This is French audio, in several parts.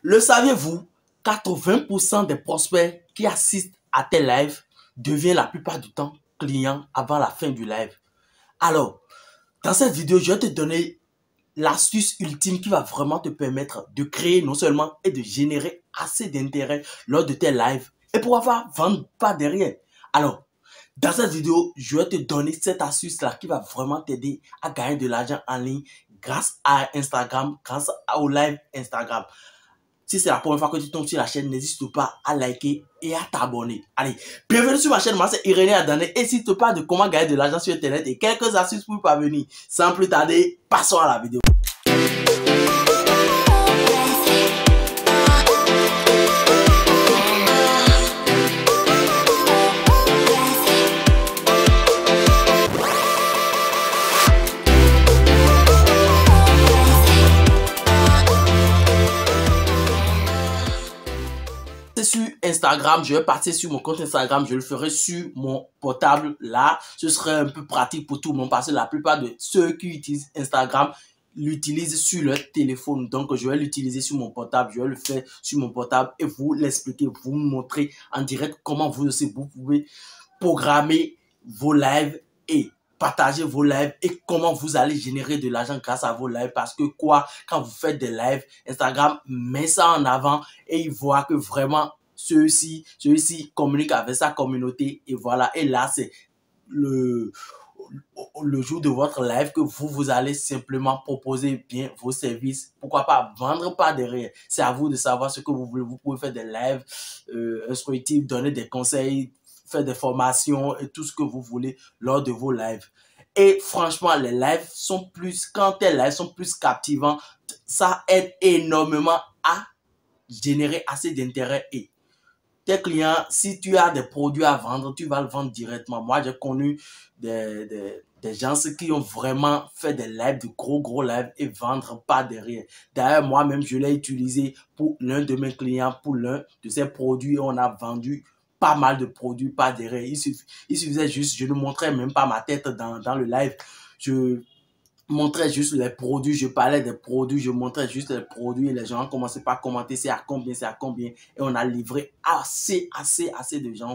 Le saviez-vous? 80% des prospects qui assistent à tes lives deviennent la plupart du temps clients avant la fin du live. Alors, dans cette vidéo, je vais te donner l'astuce ultime qui va vraiment te permettre de créer non seulement et de générer assez d'intérêt lors de tes lives et pour avoir vendre pas derrière. Alors, dans cette vidéo, je vais te donner cette astuce-là qui va vraiment t'aider à gagner de l'argent en ligne grâce à Instagram, grâce au live Instagram. Si c'est la première fois que tu tombes sur la chaîne, n'hésite pas à liker et à t'abonner. Allez, bienvenue sur ma chaîne, moi c'est Irénée Adané et si tu te parles de comment gagner de l'argent sur Internet et quelques astuces pour y parvenir. Sans plus tarder, passons à la vidéo. Sur Instagram, je vais partir sur mon compte Instagram, je le ferai sur mon portable là, ce serait un peu pratique pour tout le monde parce que la plupart de ceux qui utilisent Instagram l'utilisent sur leur téléphone, donc je vais l'utiliser sur mon portable, je vais le faire sur mon portable et vous l'expliquer, vous montrer en direct comment vous aussi vous pouvez programmer vos lives et partager vos lives et comment vous allez générer de l'argent grâce à vos lives parce que quand vous faites des lives, Instagram met ça en avant et il voit que vraiment ceux-ci communiquent avec sa communauté et voilà, et là c'est le jour de votre live que vous allez simplement proposer bien vos services, pourquoi pas vendre pas derrière, c'est à vous de savoir ce que vous voulez, vous pouvez faire des lives instructifs, donner des conseils, faire des formations et tout ce que vous voulez lors de vos lives. Et franchement, les lives sont plus, quand tes lives sont plus captivants, ça aide énormément à générer assez d'intérêt et tes clients, si tu as des produits à vendre, tu vas le vendre directement. Moi, j'ai connu des gens qui ont vraiment fait des lives, de gros lives et vendre pas derrière. D'ailleurs, moi-même, je l'ai utilisé pour l'un de mes clients, pour l'un de ses produits. On a vendu pas mal de produits pas derrière. Il suffisait juste, je ne montrais même pas ma tête dans le live. Je montrais juste les produits, je parlais des produits, je montrais juste les produits et les gens ont commencé par commenter c'est à combien et on a livré assez de gens.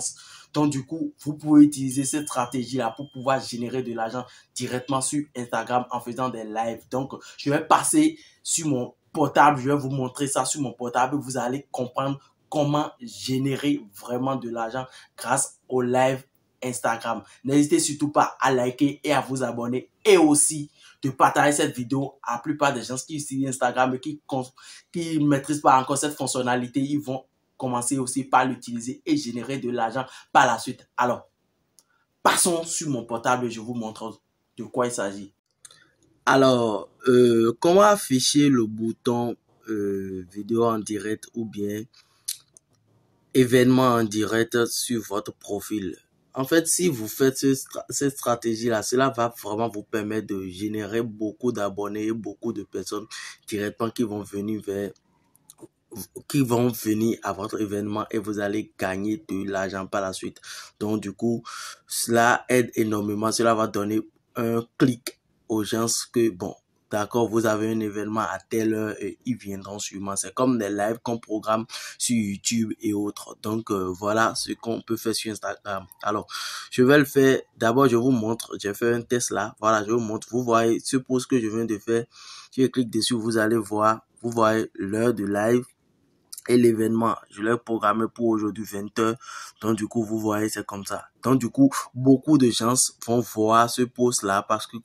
Donc du coup, vous pouvez utiliser cette stratégie-là pour pouvoir générer de l'argent directement sur Instagram en faisant des lives. Donc, je vais passer sur mon portable, je vais vous montrer ça sur mon portable, vous allez comprendre comment générer vraiment de l'argent grâce au live Instagram. N'hésitez surtout pas à liker et à vous abonner et aussi de partager cette vidéo à la plupart des gens qui utilisent Instagram et qui ne maîtrisent pas encore cette fonctionnalité. Ils vont commencer aussi par l'utiliser et générer de l'argent par la suite. Alors, passons sur mon portable et je vous montre de quoi il s'agit. Alors, comment afficher le bouton vidéo en direct ou bien événement en direct sur votre profil? En fait, si vous faites cette stratégie-là, cela va vraiment vous permettre de générer beaucoup d'abonnés, beaucoup de personnes directement qui vont venir à votre événement et vous allez gagner de l'argent par la suite. Donc, du coup, cela aide énormément. Cela va donner un clic aux gens que, bon, d'accord, vous avez un événement à telle heure et ils viendront sûrement. C'est comme des lives qu'on programme sur YouTube et autres. Donc, voilà ce qu'on peut faire sur Instagram. Alors, je vais le faire. D'abord, je vous montre. J'ai fait un test là. Voilà, je vous montre. Vous voyez ce post que je viens de faire. Si je clique dessus, vous allez voir. Vous voyez l'heure de live et l'événement. Je l'ai programmé pour aujourd'hui 20h. Donc, du coup, vous voyez, c'est comme ça. Donc, du coup, beaucoup de gens vont voir ce post-là parce que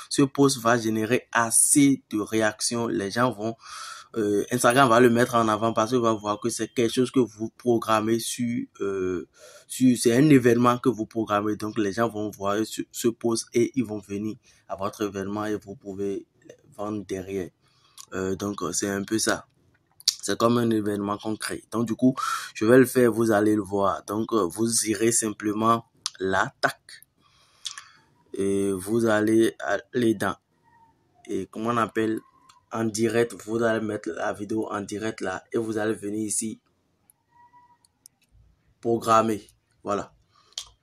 ce post va générer assez de réactions. Les gens vont, Instagram va le mettre en avant parce qu'il va voir que c'est quelque chose que vous programmez c'est un événement que vous programmez. Donc, les gens vont voir ce post et ils vont venir à votre événement et vous pouvez vendre derrière. Donc, c'est un peu ça. C'est comme un événement concret. Donc, du coup, je vais le faire, vous allez le voir. Donc, vous irez simplement là, tac. Et vous allez aller dans, et comment on appelle, en direct. Vous allez mettre la vidéo en direct là. Et vous allez venir ici, programmer. Voilà.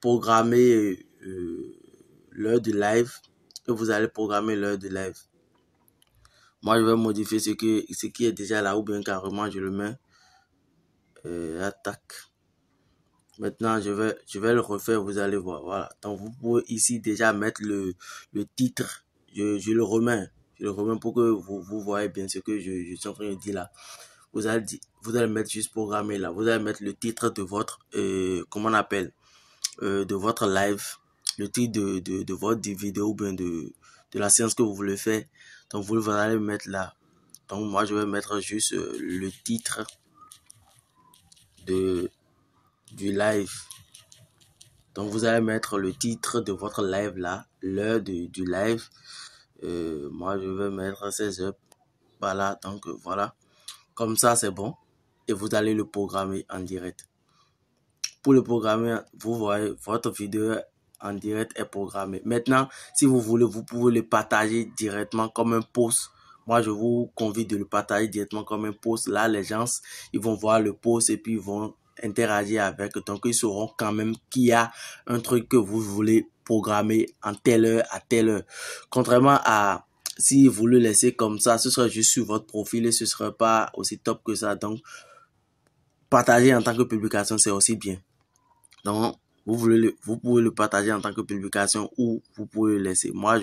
Programmer l'heure de live. Et vous allez programmer l'heure de live. Moi, je vais modifier ce qui est déjà là ou bien carrément, je le mets. Attaque. Maintenant, je vais le refaire, vous allez voir. Voilà. Donc, vous pouvez ici déjà mettre le titre. Je le remets. Je le remets pour que vous voyez bien ce que je suis en train de dire là. Vous allez mettre juste programmer là. Vous allez mettre le titre de votre, comment on appelle, de votre live. Le titre de votre vidéo ou bien de la séance que vous voulez faire. Donc, vous allez mettre là. Donc, moi, je vais mettre juste le titre du live. Donc, vous allez mettre le titre de votre live là, l'heure du live. Moi, je vais mettre 16 heures. Voilà, donc voilà. Comme ça, c'est bon. Et vous allez le programmer en direct. Pour le programmer, vous voyez, votre vidéo en direct est programmée. Maintenant, si vous voulez, vous pouvez le partager directement comme un post. Moi, je vous convie de le partager directement comme un post. Là, les gens, ils vont voir le post et puis ils vont interagir avec. Donc, ils sauront quand même qu'il y a un truc que vous voulez programmer en telle heure à telle heure. Contrairement à si vous le laissez comme ça, ce sera juste sur votre profil et ce ne sera pas aussi top que ça. Donc, partager en tant que publication, c'est aussi bien. Donc, vous pouvez le partager en tant que publication ou vous pouvez le laisser. Moi,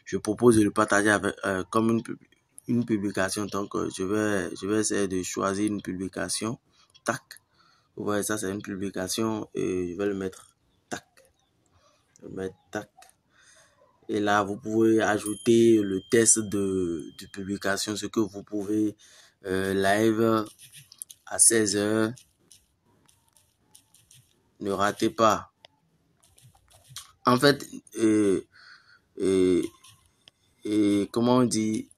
je propose de le partager avec, comme une publication. Donc, je vais essayer de choisir une publication. Tac. Vous voyez, ça, c'est une publication et je vais le mettre. Tac. Je vais mettre tac. Et là, vous pouvez ajouter le test de publication, ce que vous pouvez, live à 16 heures. Ne ratez pas. En fait, comment on dit,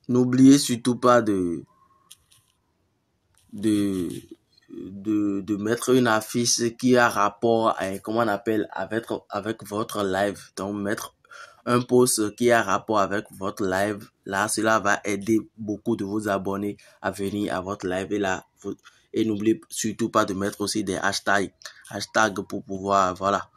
n'oubliez surtout pas de mettre une affiche qui a rapport à, comment on appelle, avec votre live. Donc, mettre un post qui a rapport avec votre live. Là, cela va aider beaucoup de vos abonnés à venir à votre live. Et là, et n'oubliez surtout pas de mettre aussi des hashtags pour pouvoir, voilà,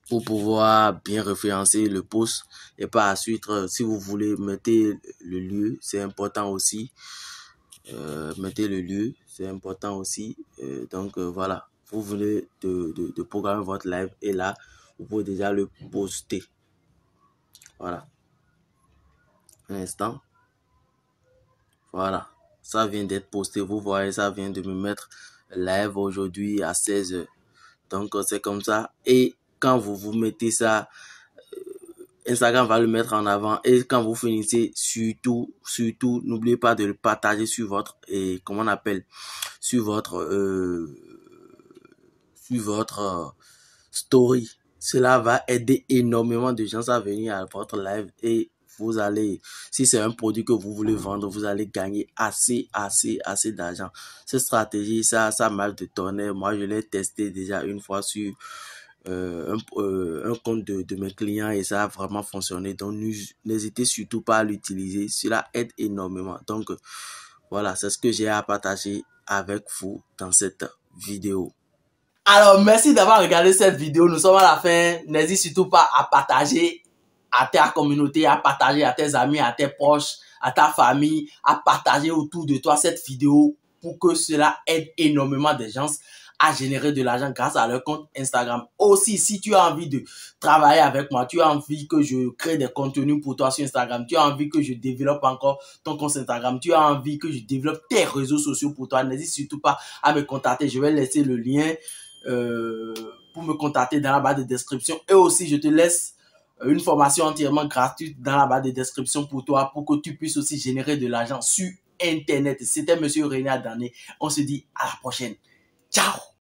pour pouvoir bien référencer le post. Et par la suite, si vous voulez, mettez le lieu, c'est important aussi. Mettez le lieu, c'est important aussi. Donc, voilà, vous venez de programmer votre live et là, vous pouvez déjà le poster. Voilà. Un instant. Voilà. Ça vient d'être posté. Vous voyez, ça vient de me mettre live aujourd'hui à 16 heures. Donc, c'est comme ça. Et quand vous mettez ça, Instagram va le mettre en avant. Et quand vous finissez, surtout, n'oubliez pas de le partager sur votre, comment on appelle, sur votre story. Cela va aider énormément de gens à venir à votre live et vous allez, si c'est un produit que vous voulez vendre, vous allez gagner assez d'argent. Cette stratégie, ça marche de tonnerre. Moi, je l'ai testé déjà une fois sur un compte de mes clients et ça a vraiment fonctionné. Donc, n'hésitez surtout pas à l'utiliser. Cela aide énormément. Donc, voilà, c'est ce que j'ai à partager avec vous dans cette vidéo. Alors, merci d'avoir regardé cette vidéo. Nous sommes à la fin. N'hésite surtout pas à partager à ta communauté, à partager à tes amis, à tes proches, à ta famille, à partager autour de toi cette vidéo pour que cela aide énormément des gens à générer de l'argent grâce à leur compte Instagram. Aussi, si tu as envie de travailler avec moi, tu as envie que je crée des contenus pour toi sur Instagram, tu as envie que je développe encore ton compte Instagram, tu as envie que je développe tes réseaux sociaux pour toi, n'hésite surtout pas à me contacter. Je vais laisser le lien pour me contacter dans la barre de description. Et aussi, je te laisse une formation entièrement gratuite dans la barre de description pour toi, pour que tu puisses aussi générer de l'argent sur Internet. C'était Monsieur René Adané. On se dit à la prochaine. Ciao!